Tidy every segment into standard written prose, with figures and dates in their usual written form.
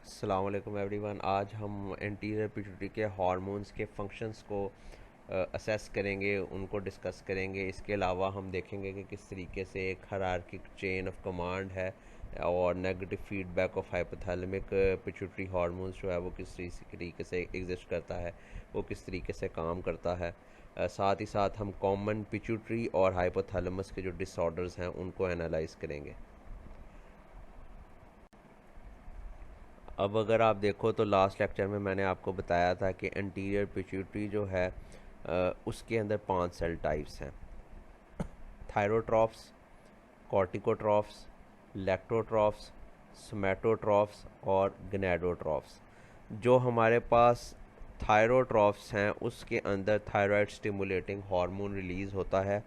अस्सलाम वालेकुम एवरीवन। आज हम एंटीरियर पिट्यूटरी के हार्मोन्स के फंक्शंस को असेस करेंगे, उनको डिस्कस करेंगे। इसके अलावा हम देखेंगे कि किस तरीके से एक हायरार्किक चेन ऑफ कमांड है और negative feedback of hypothalamic pituitary hormones जो है वो किस तरीके से एग्जिस्ट करता है, वो किस तरीके से काम करता है। साथ ही साथ हम कॉमन पिट्यूटरी और हाइपोथैलेमस के जो डिसऑर्डर्स हैं उनको एनालाइज करेंगे। अब अगर आप देखो तो लास्ट लेक्चर में मैंने आपको बताया था कि एंटीरियर पिट्यूटरी जो है उसके अंदर 5 सेल टाइप्स हैं: थायरोट्रॉफ्स, कॉर्टिकोट्रॉफ्स, लैक्टोट्रॉफ्स, सोमैटोट्रॉफ्स और गनैडोट्रॉफ्स। जो हमारे पास थायरोट्रॉफ्स हैं उसके अंदर थायराइड स्टिमुलेटिंग हार्मोन रिलीज़ होता है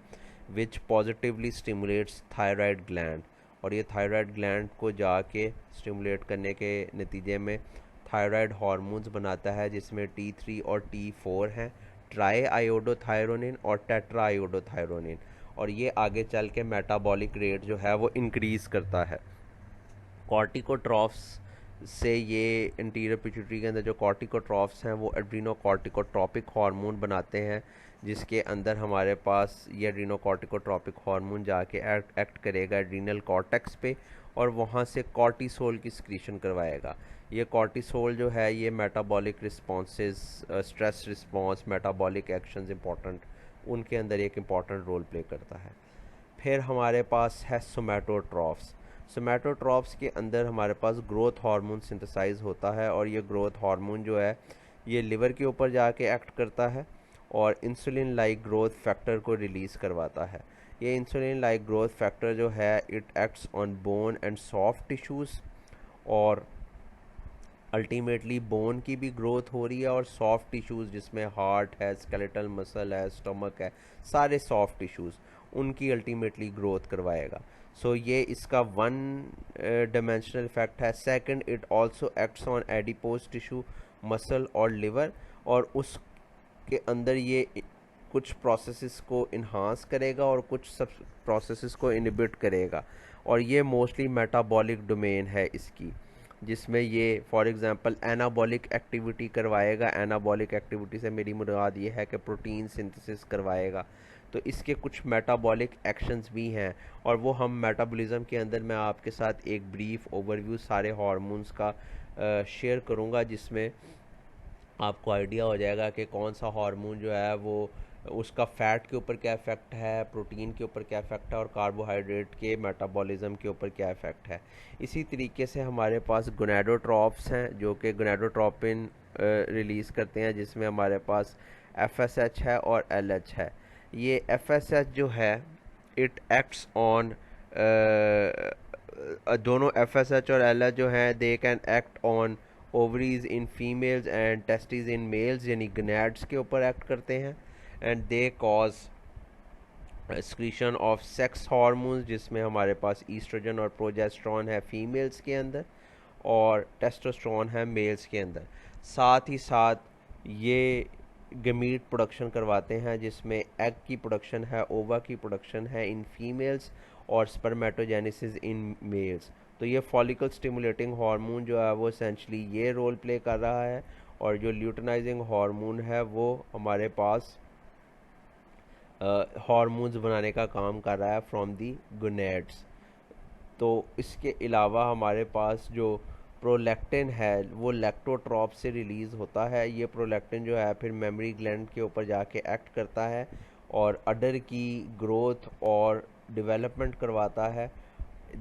विच पॉजिटिवली स्टिमुलेट्स थायराइड ग्लैंड, और ये थायराइड ग्लैंड को जाके स्टिमुलेट करने के नतीजे में थायराइड हार्मोन्स बनाता है जिसमें T3 और T4 हैं, ट्राई आयोडोथायरोनिन और टेट्रा आयोडोथायरोनिन, और ये आगे चल के मेटाबॉलिक रेट जो है वो इंक्रीज़ करता है। कॉर्टिकोट्रॉफ्स से ये इंटीरियर पिट्यूटरी के अंदर जो कॉर्टिकोट्रॉफ्स हैं वो एड्रीनोकॉर्टिकोट्रॉपिक हार्मोन बनाते हैं, जिसके अंदर हमारे पास ये एड्रीनोकॉर्टिकोट्रॉपिक हार्मोन जाके एक्ट करेगा एड्रीनल कॉर्टेक्स पे और वहाँ से कॉर्टिसोल की सिक्रीशन करवाएगा। ये कॉर्टिसोल जो है ये metabolic responses, stress response, metabolic actions important, उनके अंदर एक इम्पॉर्टेंट रोल प्ले करता है। फिर हमारे पास है सोमैटोट्रॉफ्स। सोमैटोट्रॉफ्स के अंदर हमारे पास ग्रोथ हार्मोन सिंथेसाइज होता है और ये ग्रोथ हार्मोन जो है ये लिवर के ऊपर जाके एक्ट करता है और इंसुलिन लाइक ग्रोथ फैक्टर को रिलीज़ करवाता है। ये इंसुलिन लाइक ग्रोथ फैक्टर जो है it acts on bone and soft tissues, और अल्टीमेटली बोन की भी ग्रोथ हो रही है और सॉफ्ट टिश्यूज़ जिसमें हार्ट है, स्केलेटल मसल है, स्टमक है, सारे सॉफ्ट टिश्यूज़ उनकी अल्टीमेटली ग्रोथ करवाएगा। सो ये इसका वन डायमेंशनल इफेक्ट है। Second, it also acts on adipose tissue, muscle और लिवर, और उसके अंदर ये कुछ प्रोसेसेस को इन्हांस करेगा और कुछ सब प्रोसेसेस को इनहिबिट करेगा, और ये मोस्टली मेटाबॉलिक डोमेन है इसकी, जिसमें ये फॉर एग्जांपल एनाबॉलिक एक्टिविटी करवाएगा। एनाबॉलिक एक्टिविटी से मेरी मुराद ये है कि प्रोटीन सिंथेसिस करवाएगा। तो इसके कुछ मेटाबॉलिक एक्शंस भी हैं और वो हम मेटाबॉलिज्म के अंदर मैं आपके साथ एक ब्रीफ ओवरव्यू सारे हार्मोन्स का शेयर करूँगा, जिसमें आपको आइडिया हो जाएगा कि कौन सा हार्मोन जो है वो उसका फ़ैट के ऊपर क्या इफ़ेक्ट है, प्रोटीन के ऊपर क्या इफ़ेक्ट है और कार्बोहाइड्रेट के मेटाबॉलिज्म के ऊपर क्या इफ़ेक्ट है। इसी तरीके से हमारे पास गोनाडोट्रॉप्स हैं जो कि गोनाडोट्रोपिन रिलीज़ करते हैं, जिसमें हमारे पास FSH है और LH है। ये FSH जो है इट एक्ट्स ऑन दोनों FSH और LH जो हैं they can act on ovaries in females and testis in males, यानी गनैड्स के ऊपर एक्ट करते हैं, and they cause excretion of sex hormones जिसमें हमारे पास ईस्ट्रोजन और प्रोजेस्टेरॉन है फीमेल्स के अंदर और टेस्टोस्टेरोन है मेल्स के अंदर। साथ ही साथ ये गमीट प्रोडक्शन करवाते हैं जिसमें एग की प्रोडक्शन है, ओवा की प्रोडक्शन है इन फीमेल्स और स्पर्मेटोजेनेसिस इन मेल्स। तो ये फॉलिकल स्टिमुलेटिंग हार्मोन जो है वो एसेंशली ये रोल प्ले कर रहा है, और जो ल्यूटिनाइजिंग हार्मोन है वो हमारे पास हार्मोन्स बनाने का काम कर रहा है फ्रॉम दी गोनेड्स। तो इसके अलावा हमारे पास जो प्रोलैक्टिन है वो लैक्टोट्रॉप से रिलीज़ होता है। ये प्रोलैक्टिन जो है फिर मेमोरी ग्लैंड के ऊपर जाके एक्ट करता है और अडर की ग्रोथ और डेवलपमेंट करवाता है।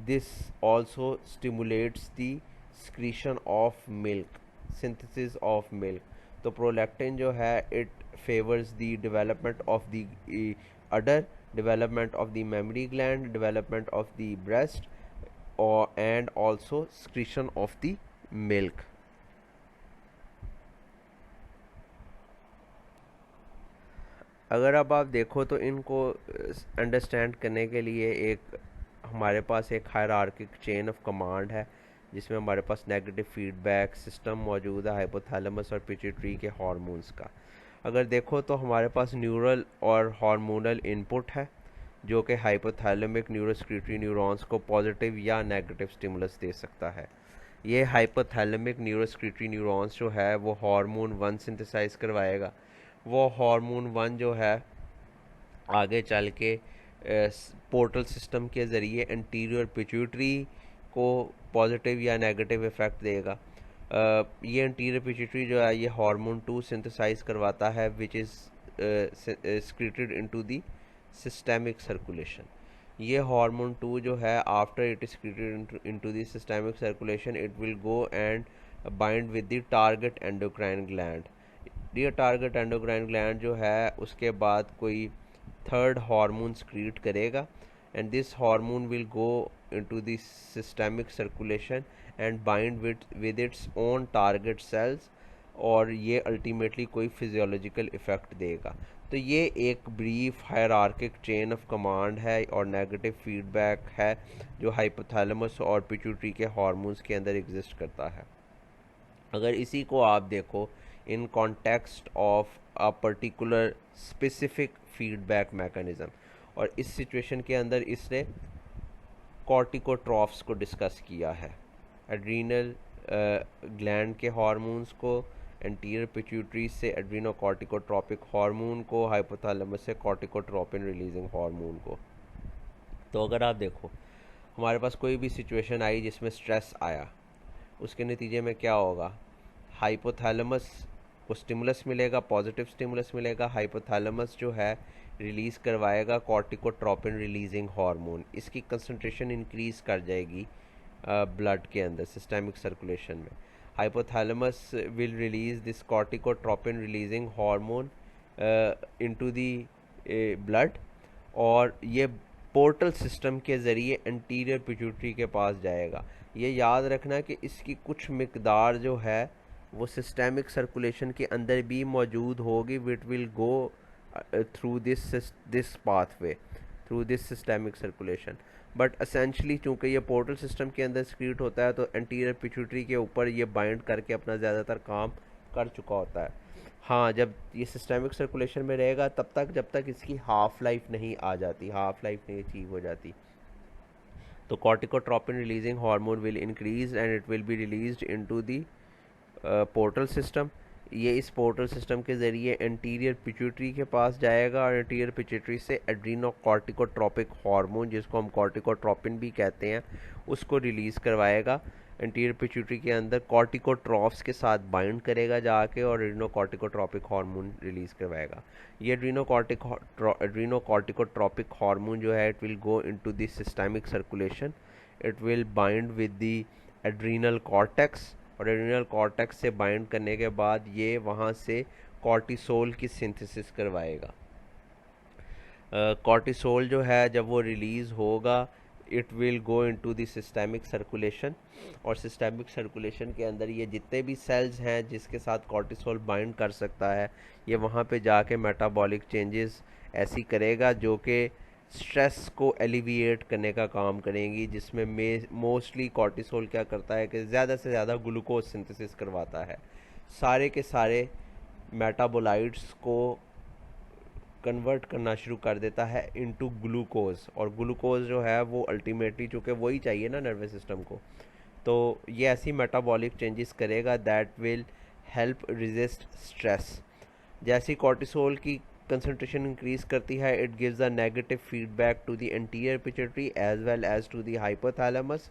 This also stimulates the secretion of milk, synthesis of milk. तो प्रोलैक्टिन जो है it favours the development of the order, development of the mammary gland, development of the breast, or and also secretion of the milk. अगर अब आप देखो तो इनको understand करने के लिए एक हमारे पास एक हायरार्किक चेन ऑफ कमांड है जिसमें हमारे पास नेगेटिव फीडबैक सिस्टम मौजूद है हाइपोथैलेमस और पिट्यूटरी के हार्मोन्स का। अगर देखो तो हमारे पास न्यूरल और हार्मोनल इनपुट है जो कि हाइपोथैलेमिक न्यूरोस्क्रीटरी न्यूरॉन्स को पॉजिटिव या नेगेटिव स्टिमुलस दे सकता है। ये हाइपोथैलेमिक न्यूरोस्क्रीटरी न्यूरॉन्स जो है वो हार्मोन 1 सिंथेसाइज करवाएगा। वो हार्मोन 1 जो है आगे चल के पोर्टल सिस्टम के ज़रिए एंटीरियर पिट्यूटरी को पॉजिटिव या नेगेटिव इफ़ेक्ट देगा। ये एंटीरियर पिट्यूटरी जो है ये हार्मोन 2 सिंथेसाइज करवाता है which is secreted into the systemic circulation। ये हार्मोन 2 जो है after it is secreted into the systemic circulation it will go and bind with the target endocrine gland। ये टारगेट एंडोक्राइन ग्लैंड जो है उसके बाद कोई थर्ड हार्मोन secrete करेगा and this hormone will go into the systemic circulation and bind with its own target cells और ये ultimately कोई फिजियोलॉजिकल इफ़ेक्ट देगा। तो ये एक brief hierarchic chain of command है और नेगेटिव फीडबैक है जो हाइपोथैलेमस और पिट्यूटरी के हार्मोन्स के अंदर एग्जिस्ट करता है। अगर इसी को आप देखो in context of a particular specific feedback mechanism, और इस सिचुएशन के अंदर इसने कॉर्टिकोट्रॉफ्स को डिस्कस किया है, एड्रीनल ग्लैंड के हार्मोन्स को, एंटीरियर पिट्यूटरी से एड्रीनोकॉर्टिकोट्रॉपिक हार्मोन को, हाइपोथैलेमस से कॉर्टिकोट्रोपिन रिलीजिंग हार्मोन को। तो अगर आप देखो हमारे पास कोई भी सिचुएशन आई जिसमें स्ट्रेस आया, उसके नतीजे में क्या होगा, हाइपोथैलेमस को स्टिमुलस मिलेगा, पॉजिटिव स्टिमुलस मिलेगा। हाइपोथैलेमस जो है रिलीज़ करवाएगा कॉर्टिकोट्रोपिन रिलीजिंग हार्मोन, इसकी कंसंट्रेशन इंक्रीज़ कर जाएगी ब्लड के अंदर सिस्टेमिक सर्कुलेशन में। Hypothalamus will release this corticotropin releasing hormone into the blood, और ये पोर्टल सिस्टम के ज़रिए एंटीरियर पिट्यूटरी के पास जाएगा। ये याद रखना कि इसकी कुछ मिकदार जो है वो सिस्टेमिक सर्कुलेशन के अंदर भी मौजूद होगी, it will go through this pathway, through this systemic circulation. But essentially चूँकि ये पोर्टल सिस्टम के अंदर सक्रीट होता है तो एंटीरियर पिट्यूटरी के ऊपर ये बाइंड करके अपना ज़्यादातर काम कर चुका होता है। हाँ, जब ये सिस्टेमिक सर्कुलेशन में रहेगा तब तक जब तक इसकी हाफ लाइफ नहीं आ जाती, हाफ लाइफ नहीं अचीव हो जाती। तो corticotropin releasing hormone will increase and it will be released into the portal system. ये इस पोर्टल सिस्टम के ज़रिए एंटीरियर पिट्यूटरी के पास जाएगा और एंटीरियर पिट्यूटरी से एड्रीनोकॉर्टिकोट्रोपिक हार्मोन, जिसको हम कॉर्टिकोट्रोपिन भी कहते हैं, उसको रिलीज़ करवाएगा। एंटीरियर पिट्यूटरी के अंदर कॉर्टिकोट्रॉफ्स के साथ बाइंड करेगा जाके और एड्रीनोकॉर्टिकोट्रोपिक हार्मोन रिलीज़ करवाएगा। ये एड्रीनोकॉर्टिकोट्रोपिक हार्मोन जो है it will go into the systemic circulation, it will bind with the adrenal cortex, और एड्रीनल कॉर्टेक्स से बाइंड करने के बाद ये वहाँ से कॉर्टिसोल की सिंथेसिस करवाएगा। कॉर्टिसोल जो है जब वो रिलीज़ होगा it will go into the systemic circulation, और सिस्टेमिक सर्कुलेशन के अंदर ये जितने भी सेल्स हैं जिसके साथ कॉर्टिसोल बाइंड कर सकता है ये वहाँ पे जाके मेटाबॉलिक चेंजेस ऐसी करेगा जो कि स्ट्रेस को एलिविएट करने का काम करेंगी, जिसमें मोस्टली कॉर्टिसोल क्या करता है कि ज़्यादा से ज़्यादा ग्लूकोज सिंथेसिस करवाता है, सारे के सारे मेटाबोलाइट्स को कन्वर्ट करना शुरू कर देता है इनटू ग्लूकोज, और ग्लूकोज जो है वो अल्टीमेटली चूँकि वही चाहिए ना नर्वस सिस्टम को, तो ये ऐसी मेटाबॉलिक चेंजेस करेगा that will help resist stress. जैसी कॉर्टिसोल की कंसंट्रेशन इंक्रीज करती है it gives a negative feedback to the anterior pituitary as well as to the hypothalamus,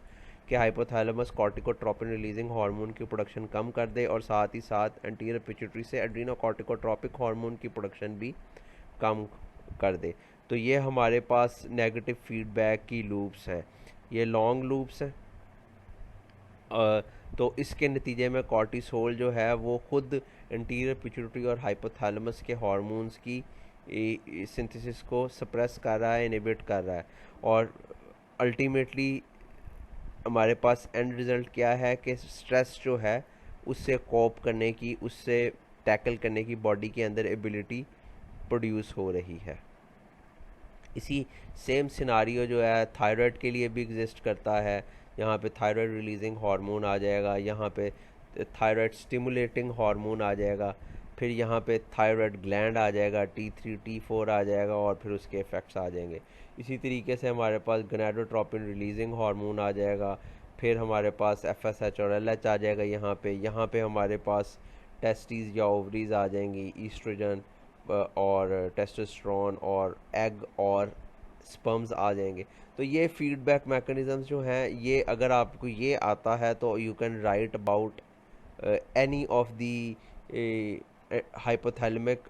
कि हाइपोथैलेमस कॉर्टिकोट्रोपिन रिलीजिंग हार्मोन की प्रोडक्शन कम कर दे और साथ ही साथ एंटीरियर पिट्यूटरी से एड्रीनोकॉर्टिकोट्रोपिक हार्मोन की प्रोडक्शन भी कम कर दे। तो ये हमारे पास नेगेटिव फीडबैक की लूप्स हैं, ये लॉन्ग लूप्स हैं। तो इसके नतीजे में कॉर्टिसोल जो है वो खुद एंटीरियर पिट्यूटरी और हाइपोथैलेमस के हार्मोन्स की सिंथेसिस को सप्रेस कर रहा है, इनहिबिट कर रहा है, और अल्टीमेटली हमारे पास एंड रिज़ल्ट क्या है कि स्ट्रेस जो है उससे कोप करने की, उससे टैकल करने की बॉडी के अंदर एबिलिटी प्रोड्यूस हो रही है। इसी सेम सिनारियो जो है थायराइड के लिए भी एग्जिस्ट करता है। यहाँ पे थायराइड रिलीजिंग हार्मोन आ जाएगा, यहाँ पे थायराइड स्टिमुलेटिंग हार्मोन आ जाएगा, फिर यहाँ पे थायराइड ग्लैंड आ जाएगा, T3 T4 आ जाएगा और फिर उसके इफ़ेक्ट्स आ जाएंगे। इसी तरीके से हमारे पास गोनाडोट्रोपिन रिलीजिंग हार्मोन आ जाएगा, फिर हमारे पास FSH और LH आ जाएगा यहाँ पे हमारे पास टेस्टिस या ओवरीज आ जाएंगी, ईस्ट्रोजन और टेस्टोस्टेरोन और एग और स्पर्म्स आ जाएंगे। तो ये फीडबैक मैकेनिज़म्स जो हैं, ये अगर आपको ये आता है तो you can write about any of the hypothalamic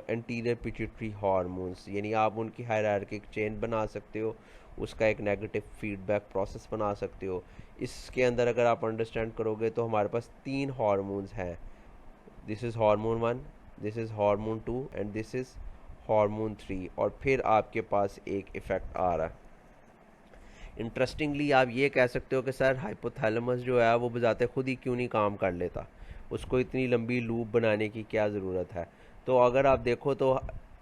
anterior pituitary hormones, यानी आप उनकी हायरार्किक चेन बना सकते हो, उसका एक नेगेटिव फीडबैक प्रोसेस बना सकते हो। इसके अंदर अगर आप अंडरस्टैंड करोगे तो हमारे पास 3 हार्मोन्स हैं, this is hormone 1, this is hormone 2 and this is hormone 3, और फिर आपके पास एक इफ़ेक्ट आ रहा है। इंटरेस्टिंगली आप ये कह सकते हो कि सर हाइपोथैलेमस जो है वो बजाते खुद ही क्यों नहीं काम कर लेता, उसको इतनी लंबी लूप बनाने की क्या ज़रूरत है। तो अगर आप देखो तो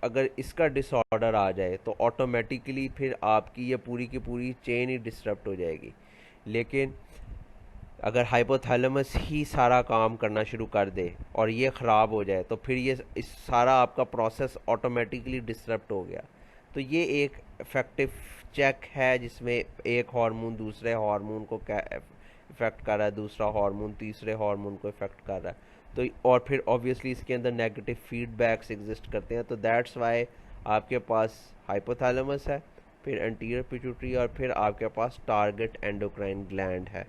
अगर इसका डिसऑर्डर आ जाए तो ऑटोमेटिकली फिर आपकी ये पूरी की पूरी चेन ही डिस्टर्ब हो जाएगी। लेकिन अगर हाइपोथैलेमस ही सारा काम करना शुरू कर दे और ये ख़राब हो जाए तो फिर ये इस सारा आपका प्रोसेस ऑटोमेटिकली डिस्टर्ब हो गया। तो ये एक इफ़ेक्टिव चेक है जिसमें एक हार्मोन दूसरे हार्मोन को इफ़ेक्ट कर रहा है, दूसरा हार्मोन तीसरे हार्मोन को इफ़ेक्ट कर रहा है। तो और फिर ऑब्वियसली इसके अंदर नेगेटिव फीडबैक्स एग्जिस्ट करते हैं। तो दैट्स वाई आपके पास हाइपोथैलेमस है, फिर एंटीरियर पिट्यूटरी, और फिर आपके पास टारगेट एंडोक्राइन ग्लैंड है।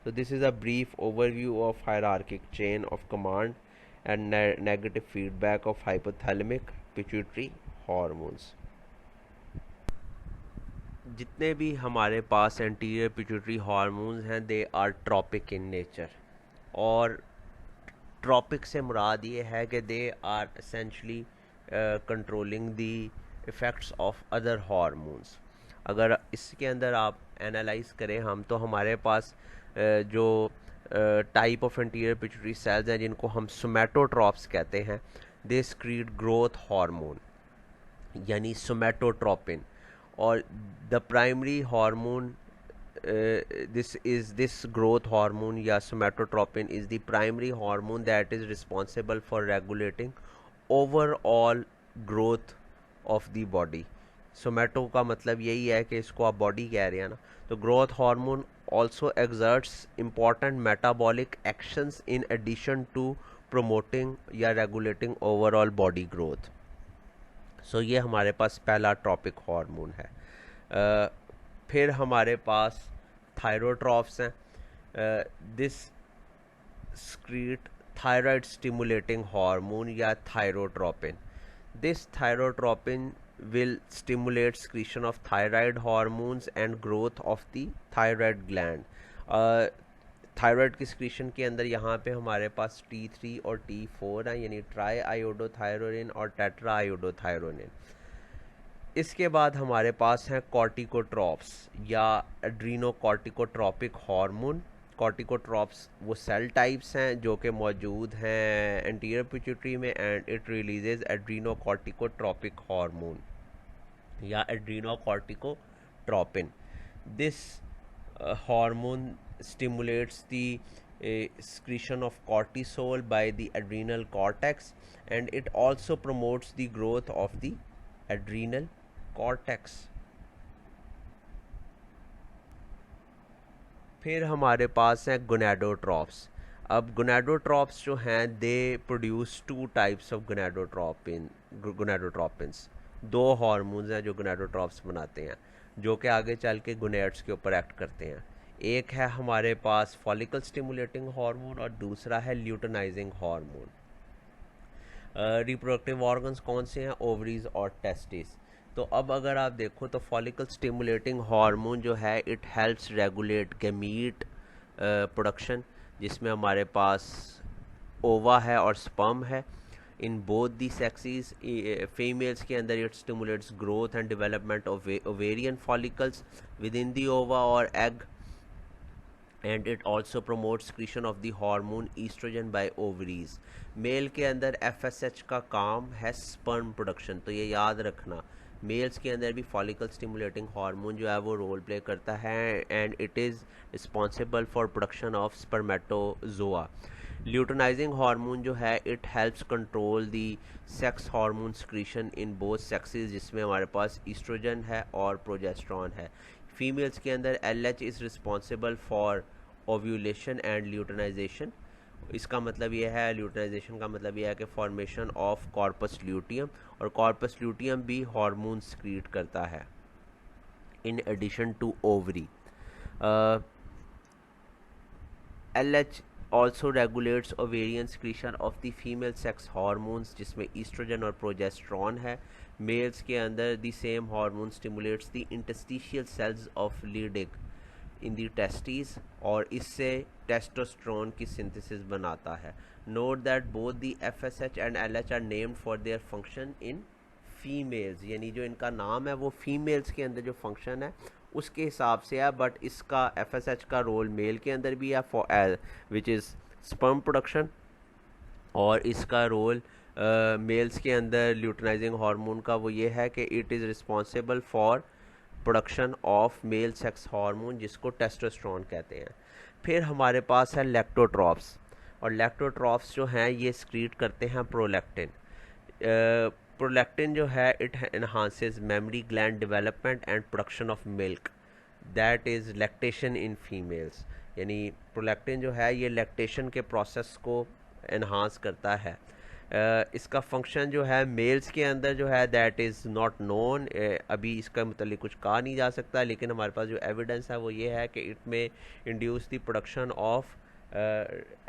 So this is a brief overview of hierarchic chain of command and negative feedback of hypothalamic pituitary hormones. जितने भी हमारे पास एंटीरियर पिट्यूटरी हार्मोन्स हैं they are tropic in nature, और tropic से मुराद ये है कि they are essentially controlling the effects of other hormones. अगर इसके अंदर आप एनालाइज करें हम, तो हमारे पास जो type of anterior pituitary cells हैं जिनको हम सोमैटोट्रॉप्स कहते हैं, दे स्क्रीट ग्रोथ हार्मोन यानी सोमैटोट्रोपिन, और the primary hormone this growth hormone या somatotropin is the primary hormone that is responsible for regulating overall growth of the body। सोमैटो का मतलब यही है कि इसको आप बॉडी कह रहे हैं ना। तो growth hormone also exerts important metabolic actions in addition to promoting या regulating overall body growth। So ये हमारे पास पहला ट्रॉपिक हार्मोन है। फिर हमारे पास थायरोट्रॉप्स हैं, this secrete thyroid stimulating hormone या thyrotropin. This thyrotropin will stimulate secretion of thyroid hormones and growth of the thyroid gland। Thyroid की सिक्रीशन के अंदर यहाँ पे हमारे पास T3 और T4 है, यानी ट्राई आयोडोथायरोनिन और टेट्रा आयोडोथायरोनिन। इसके बाद हमारे पास हैं कॉर्टिकोट्रॉप्स या एड्रीनोकॉर्टिकोट्रॉपिक हार्मोन। कॉर्टिकोट्रॉप्स वो सेल टाइप्स हैं जो कि मौजूद हैं एंटीरियर पिट्यूटरी में, and it releases adrenocorticotropic hormone या adrenocorticotropin. This hormone stimulates the secretion of cortisol by the adrenal cortex, and it also promotes the growth of the adrenal cortex। फिर हमारे पास हैं गोनाडोट्रॉप्स। अब गोनाडोट्रॉप्स जो हैं they produce 2 types of gonadotropins. 2 hormones हैं जो गोनाडोट्रॉप्स बनाते हैं, जो कि आगे चल के गोनेड्स के ऊपर एक्ट करते हैं। एक है हमारे पास फॉलिकल स्टिमुलेटिंग हार्मोन और दूसरा है ल्यूटेनाइजिंग हार्मोन। रिप्रोडक्टिव ऑर्गन्स कौन से हैं? ओवरीज और टेस्टिस। तो अब अगर आप देखो तो फॉलिकल स्टिमुलेटिंग हार्मोन जो है it helps regulate gamete production, जिसमें हमारे पास ओवा है और स्पर्म है in both the sexes. Females के अंदर it stimulates growth and development of ovarian follicles within the ova और egg, and it also promotes secretion of the hormone estrogen by ovaries। Male के अंदर FSH का काम है sperm production, तो ये याद रखना मेल्स के अंदर भी फॉलिकल स्टिमुलेटिंग हार्मोन जो है वो रोल प्ले करता है, and it is responsible for production of spermatozoa. Luteinising hormone जो है it helps control the sex hormone secretion in both sexes, जिसमें हमारे पास ईस्ट्रोजन है और प्रोजेस्टेरॉन है। फीमेल्स के अंदर LH is responsible for ovulation and luteinisation. इसका मतलब यह है, ल्यूटिनाइजेशन का मतलब यह है कि फॉर्मेशन ऑफ कॉर्पस ल्यूटियम, और कॉर्पस ल्यूटियम भी हार्मोन सक्रीट करता है in addition to ovary. LH also regulates ovarian secretion of the female sex hormones जिसमें ईस्ट्रोजन और प्रोजेस्टेरॉन है। मेल्स के अंदर the same hormone stimulates the interstitial cells of Leydig in the testes और इससे testosterone की सिंथेसिस बनाता है। Note that both the FSH and LH are named for their function in females, यानी जो इनका नाम है वो फीमेल्स के अंदर जो फंक्शन है उसके हिसाब से है, बट इसका FSH का रोल मेल के अंदर भी है for which is sperm production, और इसका रोल मेल्स के अंदर ल्यूटिनाइजिंग हार्मोन का वो ये है कि it is responsible for production of male sex hormone जिसको टेस्टोस्टेरोन कहते हैं। फिर हमारे पास है लैक्टोट्रॉप्स, और लैक्टोट्रॉप्स जो हैं ये सक्रीट करते हैं प्रोलैक्टिन। प्रोलैक्टिन जो है it enhances memory gland development and production of milk, that is lactation in females. यानी प्रोलैक्टिन जो है ये लैक्टेशन के प्रोसेस को एनहांस करता है। इसका फंक्शन जो है मेल्स के अंदर जो है दैट इज़ नॉट नोन, अभी इसका मतलब कुछ कहा नहीं जा सकता, लेकिन हमारे पास जो एविडेंस है वो ये है कि इट में induce the production of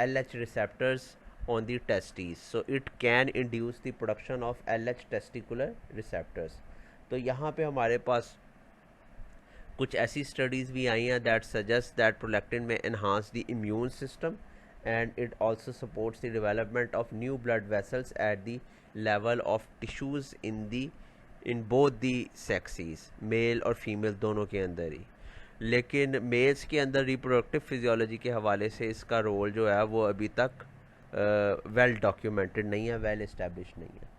LH receptors on the testes, so it can induce the production of LH testicular receptors। तो यहाँ पे हमारे पास कुछ ऐसी स्टडीज़ भी आई हैं दैट सजेस्ट दैट प्रोलैक्टिन में enhance the immune system and it also supports the development of new blood vessels at the level of tissues in both the sexes, male और फीमेल दोनों के अंदर ही। लेकिन मेल्स के अंदर रिप्रोडक्टिव फिजियोलॉजी के हवाले से इसका रोल जो है वो अभी तक वेल डॉक्यूमेंटेड नहीं है, वेल इस्टेब्लिश नहीं है।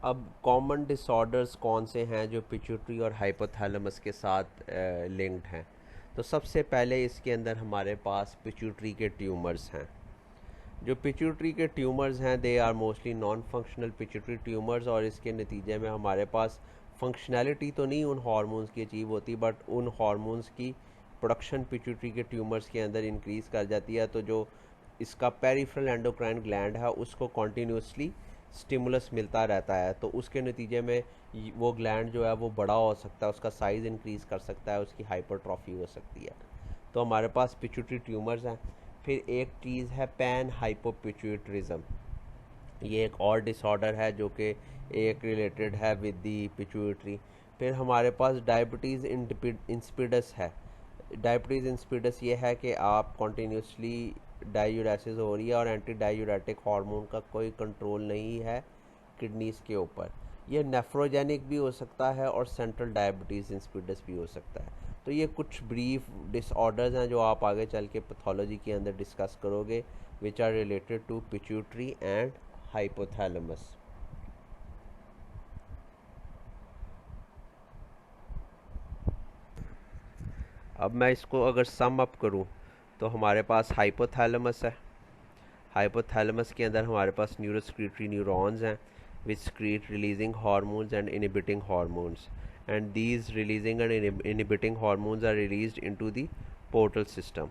अब कॉमन डिसऑर्डर्स कौन से हैं जो पिट्यूटरी और हाइपोथैलेमस के साथ लिंक्ड हैं? तो सबसे पहले इसके अंदर हमारे पास पिट्यूटरी के ट्यूमर्स हैं। जो पिट्यूटरी के ट्यूमर्स हैं they are mostly non functional pituitary tumours, और इसके नतीजे में हमारे पास फंक्शनैलिटी तो नहीं उन हार्मोन्स की अचीव होती, बट उन हार्मोन्स की प्रोडक्शन पिट्यूटरी के ट्यूमर्स के अंदर इंक्रीज़ कर जाती है। तो जो इसका पेरिफेरल एंडोक्राइन ग्लैंड है उसको कॉन्टीन्यूसली स्टिमुलस मिलता रहता है, तो उसके नतीजे में वो ग्लैंड जो है वो बड़ा हो सकता है, उसका साइज़ इंक्रीज़ कर सकता है, उसकी हाइपरट्रॉफी हो सकती है। तो हमारे पास पिट्यूटरी ट्यूमर्स हैं। फिर एक चीज़ है पैन हाइपोपिट्यूटरिज्म, ये एक और डिसऑर्डर है जो कि एक रिलेटेड है विद दी पिट्यूटरी। फिर हमारे पास डायबिटीज़ इंसिपिडस है। डायबिटीज़ इंसिपिडस ये है कि आप कॉन्टीन्यूसली डायूरेसिस हो रही है और एंटी डायूरेटिक हार्मोन का कोई कंट्रोल नहीं है किडनीज़ के ऊपर। ये नेफ्रोजेनिक भी हो सकता है और सेंट्रल डायबिटीज़ इंसिपिडस भी हो सकता है। तो ये कुछ ब्रीफ डिसऑर्डर्स हैं जो आप आगे चल के पैथोलॉजी के अंदर डिस्कस करोगे, which are related to pituitary and hypothalamus. अब मैं इसको अगर सम अप करूं तो हमारे पास हाइपोथैलेमस है। हाइपोथैलेमस के अंदर हमारे पास न्यूरोस्क्रीटरी न्यूरॉन्स हैं which secrete releasing hormones and inhibiting hormones, and these releasing and inhibiting hormones are released into the portal system.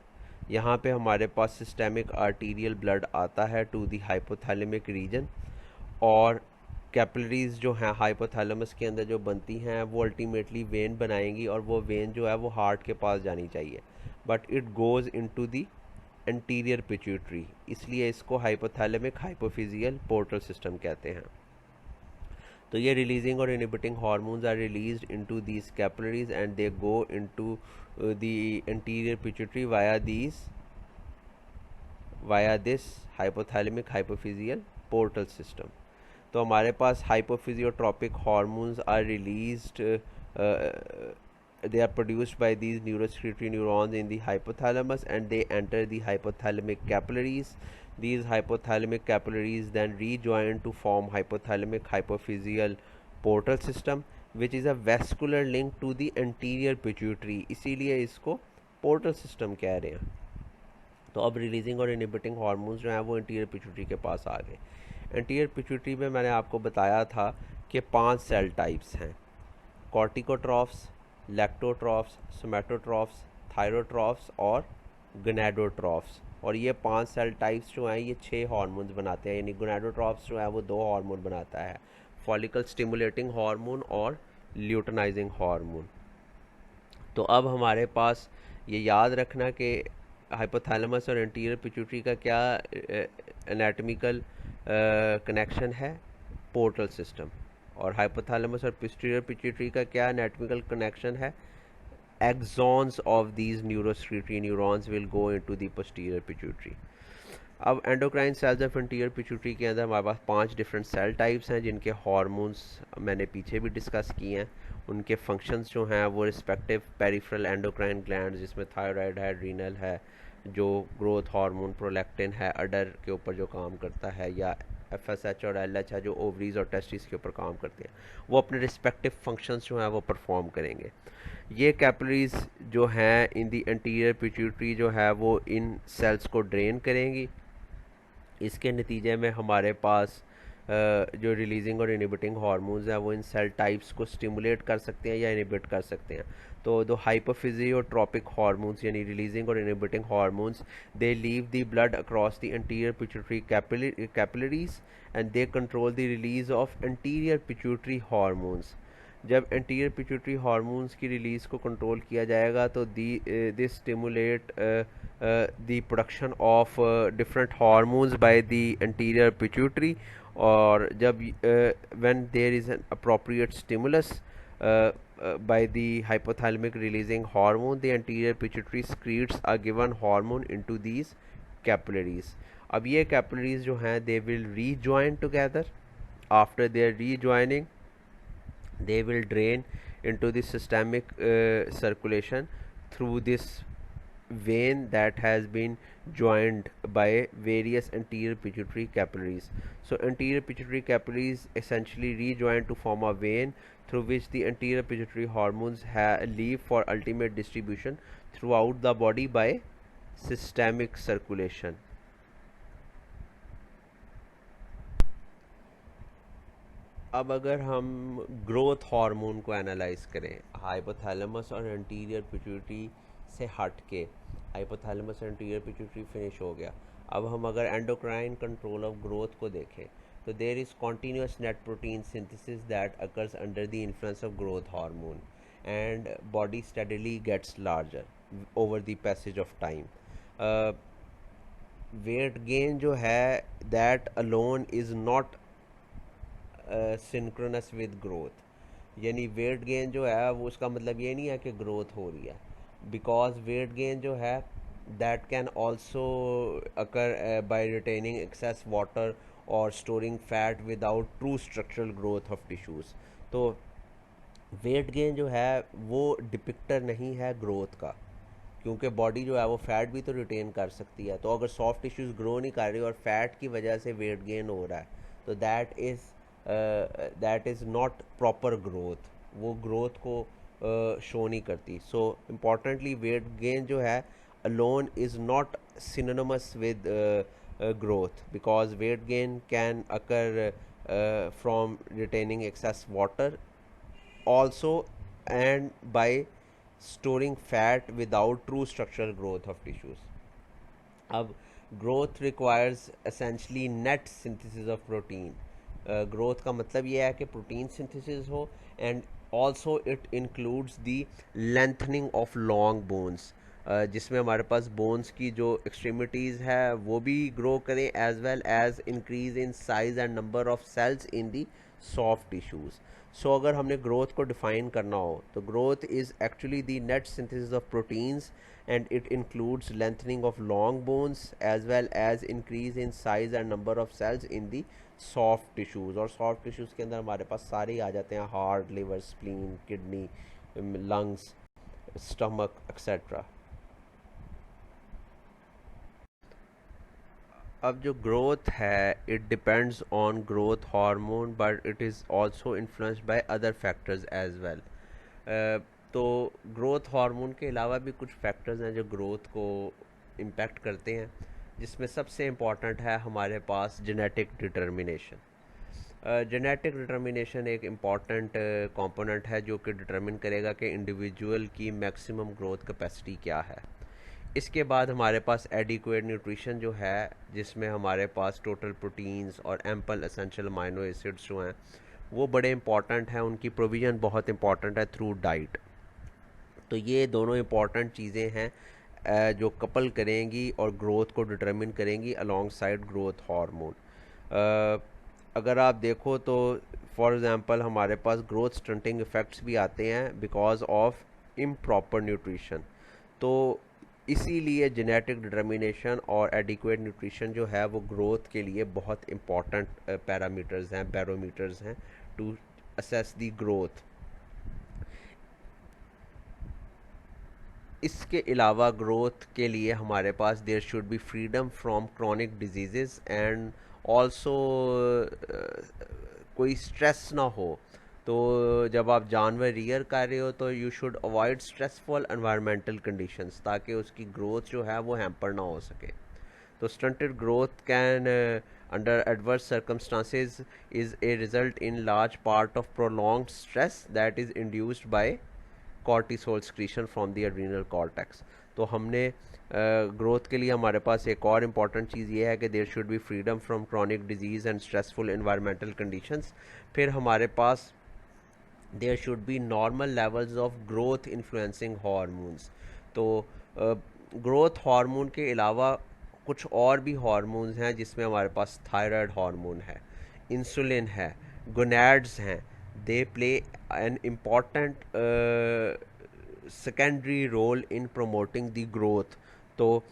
यहाँ पे हमारे पास सिस्टेमिक आर्टीरियल ब्लड आता है टू द हाइपोथैलेमिक रीजन, और कैपिलरीज जो हैं हाइपोथैलेमस के अंदर जो बनती हैं वो अल्टीमेटली वेन बनाएंगी, और वो वेन जो है वो हार्ट के पास जानी चाहिए, but it goes into the anterior pituitary, इसलिए इसको हाइपोथैलेमिक हाइपोफिजियल पोर्टल सिस्टम कहते हैं। तो ये रिलीजिंग और inhibiting hormones are released into these capillaries and they go into the anterior pituitary via this hypothalamic hypophysial portal system. तो हमारे पास hypophysiotropic hormones are released, they are produced by these neurosecretory neurons in the hypothalamus, and they enter the hypothalamic capillaries. These hypothalamic capillaries then rejoin to form hypothalamic hypophyseal portal system, which is a vascular link to the anterior pituitary, इसीलिए इसको portal system कह रहे हैं। तो अब releasing और inhibiting hormones जो हैं वो इंटीरियर पिट्यूटरी के पास आ गए। इंटीरियर पिट्यूटरी में मैंने आपको बताया था कि 5 सेल टाइप्स हैं। कॉर्टिकोट्रॉफ्स, लैक्टोट्रॉफ्स, सोमेटोट्रॉफ्स, थायरोट्रॉफ्स और गनेडोट्रॉफ्स। और ये 5 सेल टाइप्स जो हैं ये 6 हार्मोन्स बनाते हैं, यानी गनेडोट्रॉफ्स जो है वो 2 हार्मोन बनाता है, फॉलिकल स्टिमुलेटिंग हार्मोन और ल्यूटेनाइजिंग हार्मोन। तो अब हमारे पास ये याद रखना कि हाइपोथैलेमस और एंटीरियर पिट्यूटरी का क्या एनाटॉमिकल कनेक्शन है, पोर्टल सिस्टम। और हाइपोथैलेमस और पोस्टीरियर पिट्यूटरी का क्या एनाटॉमिकल कनेक्शन है, axons of these neurosecretory neurons will go into the posterior pituitary. अब endocrine cells of anterior pituitary के अंदर हमारे पास 5 डिफरेंट सेल टाइप्स हैं, जिनके हार्मोन्स मैंने पीछे भी डिस्कस किए हैं। उनके फंक्शंस जो हैं वो रिस्पेक्टिव पेरिफेरल एंडोक्राइन ग्लैंड, जिसमें थायराइड है, रीनल है, जो ग्रोथ हार्मोन प्रोलैक्टिन है अडर के ऊपर जो काम करता है, या FSH और LH है जो ओवरीज और टेस्टिस के ऊपर काम करते हैं, वो अपने रिस्पेक्टिव फंक्शंस जो हैं वो परफॉर्म करेंगे। ये कैपिलरीज जो हैं इन दी एंटीरियर पिट्यूटरी जो है वो इन सेल्स को ड्रेन करेंगी। इसके नतीजे में हमारे पास जो रिलीजिंग और इनिबिटिंग हार्मोन्स हैं वो इन सेल टाइप्स को स्टिमुलेट कर सकते हैं या इनिबिट कर सकते हैं। तो दो हाइपोफिजियोट्रोपिक हार्मोन्स यानी रिलीजिंग और inhibiting hormones, they leave the blood across the anterior pituitary capillaries and they control the release of anterior pituitary hormones. जब एंटीरियर पिट्यूटरी हार्मोन्स की रिलीज़ को कंट्रोल किया जाएगा तो this stimulate the production of different hormones by the anterior pituitary. और जब when there is an appropriate stimulus by the hypothalamic releasing hormone, the anterior pituitary secretes a given hormone into these capillaries. अब ये capillaries जो हैं they will rejoin together. After their rejoining they will drain into the systemic circulation through this vein that has been joined by various anterior pituitary capillaries. So anterior pituitary capillaries essentially rejoin to form a vein through which the anterior pituitary hormones leave for ultimate distribution throughout the body by systemic circulation. अब अगर हम growth hormone को analyse करें hypothalamus और anterior pituitary से हट के, hypothalamus और एंटीरियर पिट्यूटरी फिनिश हो गया, अब हम अगर एंडोक्राइन कंट्रोल ऑफ ग्रोथ को देखें तो there is continuous net protein synthesis that occurs under the influence of growth hormone and body steadily gets larger over the passage of time. Weight gain जो है that alone is not synchronous with growth, यानी weight gain जो है वो उसका मतलब ये नहीं है कि ग्रोथ हो रही है, बिकॉज वेट गेन जो है that can also occur by retaining excess water और storing fat without true structural growth of tissues. तो वेट गेन जो है वो डिपिक्टर नहीं है ग्रोथ का, क्योंकि बॉडी जो है वो फैट भी तो रिटेन कर सकती है। तो अगर सॉफ्ट टिश्यूज़ ग्रो नहीं कर रही और फैट की वजह से वेट गेन हो रहा है तो that is not proper growth, वो ग्रोथ को शो नहीं करती। सो इम्पॉर्टेंटली वेट गेन जो है alone is not synonymous with growth, because weight gain can occur from retaining excess water also and by storing fat without true structural growth of tissues. अब growth requires essentially net synthesis of protein. Growth का मतलब ये है कि protein synthesis हो and also it includes the lengthening of long bones, जिसमें हमारे पास bones की जो एक्सट्रीमिटीज़ है वो भी ग्रो करें as well as increase in size and number of cells in the soft tissues. So अगर हमने ग्रोथ को डिफाइन करना हो तो growth is actually the net synthesis of proteins and it includes lengthening of long bones as well as increase in size and number of cells in the soft tissues. और soft tissues के अंदर हमारे पास सारे ही आ जाते हैं, heart, liver, spleen, kidney, lungs, stomach etcetera. अब जो ग्रोथ है it depends on growth hormone but it is also influenced by other factors as well. तो ग्रोथ हार्मोन के अलावा भी कुछ फैक्टर्स हैं जो ग्रोथ को इम्पेक्ट करते हैं, जिसमें सबसे इम्पॉर्टेंट है हमारे पास जेनेटिक डिटर्मिनेशन। जेनेटिक डिटर्मिनेशन एक इम्पॉर्टेंट कंपोनेंट है जो कि डिटरमिन करेगा कि इंडिविजुअल की मैक्सिमम ग्रोथ कैपेसिटी क्या है। इसके बाद हमारे पास एडिक्वेट न्यूट्रिशन जो है, जिसमें हमारे पास टोटल प्रोटीन्स और एम्पल एसेंशियल अमाइनो एसिड्स जो हैं वो बड़े इंपॉर्टेंट हैं, उनकी प्रोविज़न बहुत इंपॉर्टेंट है थ्रू डाइट। तो ये दोनों इंपॉर्टेंट चीज़ें हैं जो कपल करेंगी और ग्रोथ को डिटरमिन करेंगी अलॉन्ग साइड ग्रोथ हार्मोन। अगर आप देखो तो फॉर एग्ज़ाम्पल हमारे पास ग्रोथ स्टंटिंग इफ़ेक्ट्स भी आते हैं बिकॉज ऑफ इम्प्रॉपर न्यूट्रिशन। तो इसीलिए जेनेटिक डिटर्मिनेशन और एडिक्वेट न्यूट्रिशन जो है वो ग्रोथ के लिए बहुत इंपॉर्टेंट पैरामीटर्स हैं, बैरोमीटर्स हैं टू असेस द ग्रोथ। इसके अलावा ग्रोथ के लिए हमारे पास there should be freedom from chronic disease and also कोई स्ट्रेस ना हो। तो जब आप जानवर रियर कर रहे हो तो you should avoid stressful environmental conditions, ताकि उसकी ग्रोथ जो है वो हैम्पर ना हो सके। तो stunted growth can under adverse circumstances is a result in large part of prolonged stress that is induced by cortisol secretion from the adrenal cortex। तो हमने ग्रोथ के लिए हमारे पास एक और इम्पॉर्टेंट चीज़ ये है कि there should be freedom from chronic disease and stressful environmental conditions. फिर हमारे पास there should be normal levels of growth influencing hormones. तो ग्रोथ हार्मोन के अलावा कुछ और भी हार्मोन्स हैं, जिसमें हमारे पास थायराइड हार्मोन है, इंसुलिन है, गोनैड्स हैं। They play an important secondary role in promoting the growth. तो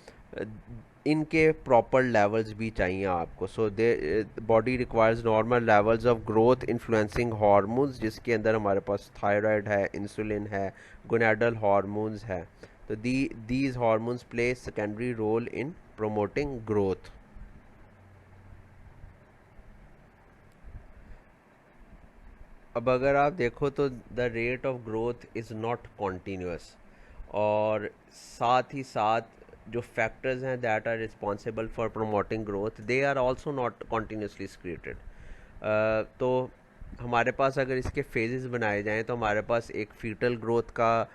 इनके प्रॉपर लेवल्स भी चाहिए आपको। So the body requires normal levels of growth influencing hormones, जिसके अंदर हमारे पास थायराइड है, इंसुलिन है, गोनैडल हार्मोन्स है। तो these hormones play secondary role in promoting growth। अब अगर आप देखो तो the rate of growth is not continuous, और साथ ही साथ जो फैक्टर्स हैं that are responsible for promoting growth they are also not continuously secreted. तो हमारे पास अगर इसके फेजेस बनाए जाएं तो हमारे पास एक फीटल ग्रोथ का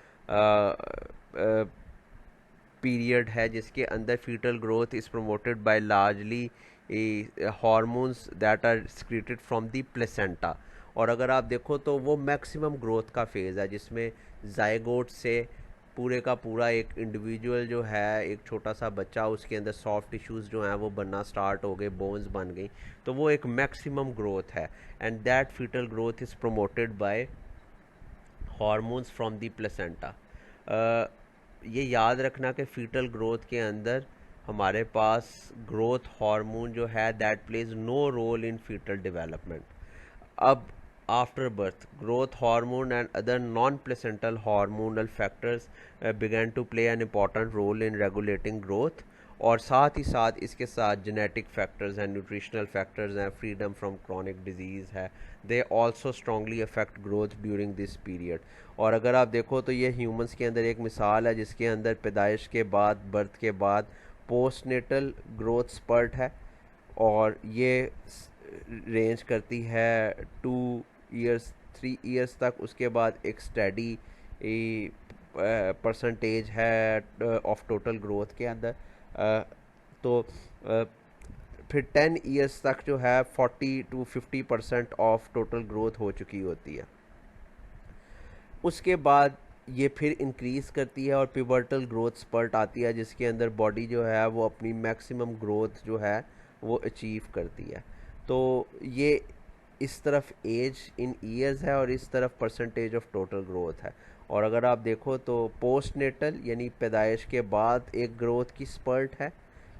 पीरियड है, जिसके अंदर fetal growth is promoted by largely hormones that are secreted from the placenta. और अगर आप देखो तो वो मैक्सिमम ग्रोथ का फेज़ है, जिसमें जायगोट से पूरे का पूरा एक इंडिविजुअल जो है, एक छोटा सा बच्चा, उसके अंदर सॉफ्ट टिश्यूज़ जो हैं वो बनना स्टार्ट हो गए, बोन्स बन गई। तो वो एक मैक्सिमम ग्रोथ है, and that fetal growth is promoted by hormones from the placenta. ये याद रखना कि फीटल ग्रोथ के अंदर हमारे पास ग्रोथ हार्मोन जो है that plays no role in fetal development. अब after birth growth hormone and other non placental hormonal factors began to play an important role in regulating growth. और साथ ही साथ इसके साथ जेनेटिक फैक्टर्स हैं, न्यूट्रिशनल फैक्टर्स हैं, फ्रीडम फ्रॉम क्रॉनिक डिजीज़ है, they also strongly affect growth during this period. और अगर आप देखो तो ये ह्यूमंस के अंदर एक मिसाल है, जिसके अंदर पैदाइश के बाद, बर्थ के बाद पोस्टनेटल ग्रोथ स्पर्ट है, और ये रेंज करती है 2 ईयर्स 3 ईयर्स तक। उसके बाद एक स्टडी परसेंटेज है ऑफ टोटल ग्रोथ के अंदर। तो फिर 10 ईयर्स तक जो है 40 to 50% ऑफ टोटल ग्रोथ हो चुकी होती है। उसके बाद ये फिर इंक्रीज़ करती है और पिवर्टल ग्रोथ स्पर्ट आती है, जिसके अंदर बॉडी जो है वो अपनी मैक्सिमम ग्रोथ जो है वो अचीव करती है। तो ये इस तरफ एज इन ईयर्स है और इस तरफ परसेंटेज ऑफ टोटल ग्रोथ है। और अगर आप देखो तो पोस्ट नेटल यानी पैदाइश के बाद एक ग्रोथ की स्पर्ट है,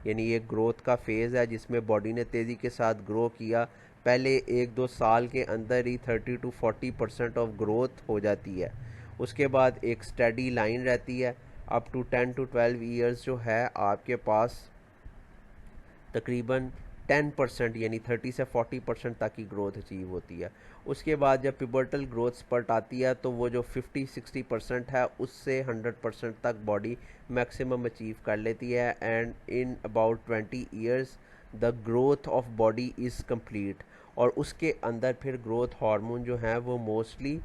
यानी एक ग्रोथ का फेज़ है जिसमें बॉडी ने तेज़ी के साथ ग्रो किया। पहले 1-2 साल के अंदर ही 30 to 40% ऑफ ग्रोथ हो जाती है। उसके बाद एक स्टडी लाइन रहती है, अप टू 10 to 12 ईयर्स जो है आपके पास तकरीबन 10% यानी 30 से 40% तक की ग्रोथ अचीव होती है। उसके बाद जब पिबर्टल ग्रोथ स्पर्ट आती है तो वो जो 50-60% है उससे 100% तक बॉडी मैक्सिमम अचीव कर लेती है, and in about 20 years the growth of body is complete. और उसके अंदर फिर ग्रोथ हार्मोन जो हैं वो मोस्टली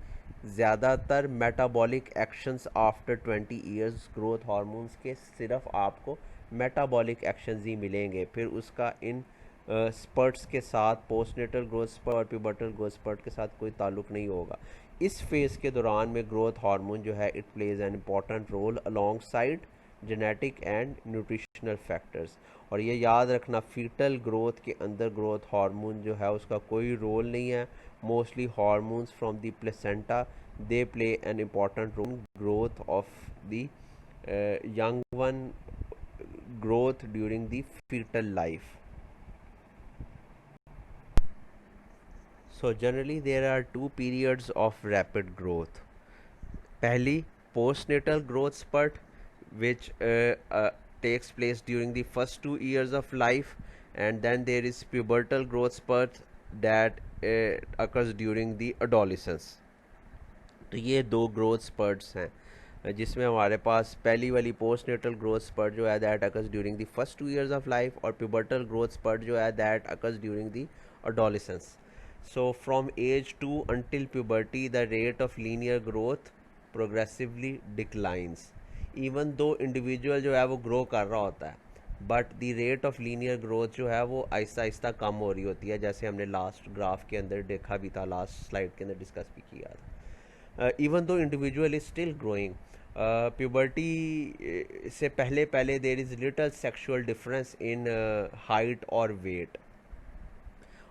ज़्यादातर metabolic actions after 20 years growth hormones के सिर्फ आपको मेटाबॉलिक एक्शंस ही मिलेंगे, फिर उसका इन स्पर्ट्स के साथ पोस्टनेटल ग्रोथ स्पर्ट और प्यूबर्टल ग्रोथ स्पर्ट के साथ कोई ताल्लुक नहीं होगा। इस फेज़ के दौरान में ग्रोथ हार्मोन जो है it plays an important role alongside genetic and nutritional factors. और ये याद रखना फीटल ग्रोथ के अंदर ग्रोथ हार्मोन जो है उसका कोई रोल नहीं है। Mostly hormones from the placenta they play an important role growth of the young one growth during the fetal life. So generally there are two periods of rapid growth. पहली postnatal growth spurt which takes place during the first 2 years of life, and then there is pubertal growth spurt that occurs during the adolescence. तो ये दो growth sprouts हैं जिसमें हमारे पास पहली वाली post natal growth spurt जो है that occurs during the first 2 years of life, और प्यूबर्टल ग्रोथ स्पर्ट जो है that occurs during the adolescence. So from age 2 until puberty the rate of linear growth progressively declines. Even though individual जो है वो grow कर रहा होता है but the rate of linear growth जो है वो आहिस्ता आहिस्ता कम हो रही होती है, जैसे हमने लास्ट ग्राफ के अंदर देखा भी था, लास्ट स्लाइड के अंदर डिस्कस भी किया था. Even though individual is still growing, puberty से पहले there is little sexual difference in height or weight.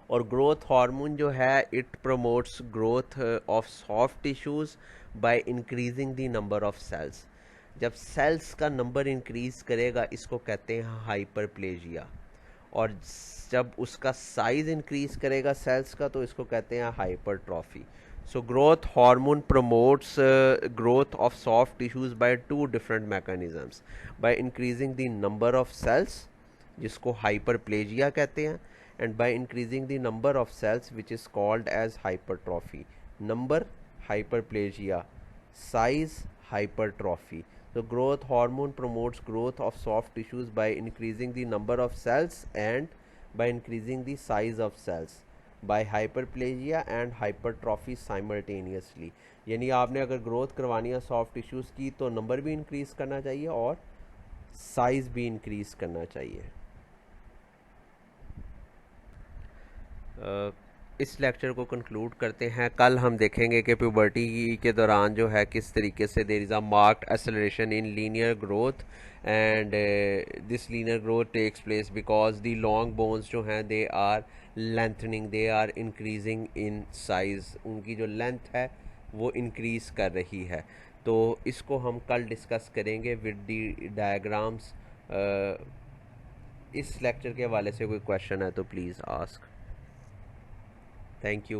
और ग्रोथ हार्मोन जो है it promotes growth of soft tissues by increasing the number of cells. जब cells का number increase करेगा इसको कहते हैं हाइपरप्लेजिया, और जब उसका साइज इंक्रीज करेगा सेल्स का तो इसको कहते हैं hypertrophy. So growth hormone promotes growth of soft tissues by two different mechanisms. By increasing the number of cells, जिसको hyperplasia कहते हैं, and by increasing the number of cells which is called as hypertrophy. Number hyperplasia, size hypertrophy. So growth hormone promotes growth of soft tissues by increasing the number of cells and by increasing the size of cells. By hyperplasia and hypertrophy simultaneously. यानी आपने अगर growth करवानी है soft tissues की तो number भी increase करना चाहिए और साइज़ भी इंक्रीज़ करना चाहिए. इस लेक्चर को कंक्लूड करते हैं. कल हम देखेंगे कि प्यूबर्टी के दौरान जो है किस तरीके से there is a marked acceleration in linear growth, and this linear growth takes place because the long bones जो हैं they are lengthening, they are increasing in size. उनकी जो लेंथ है वो इंक्रीज़ कर रही है. तो इसको हम कल डिस्कस करेंगे विद द डायग्राम्स. इस लेक्चर के हवाले से कोई क्वेश्चन है तो प्लीज़ आस्क. Thank you.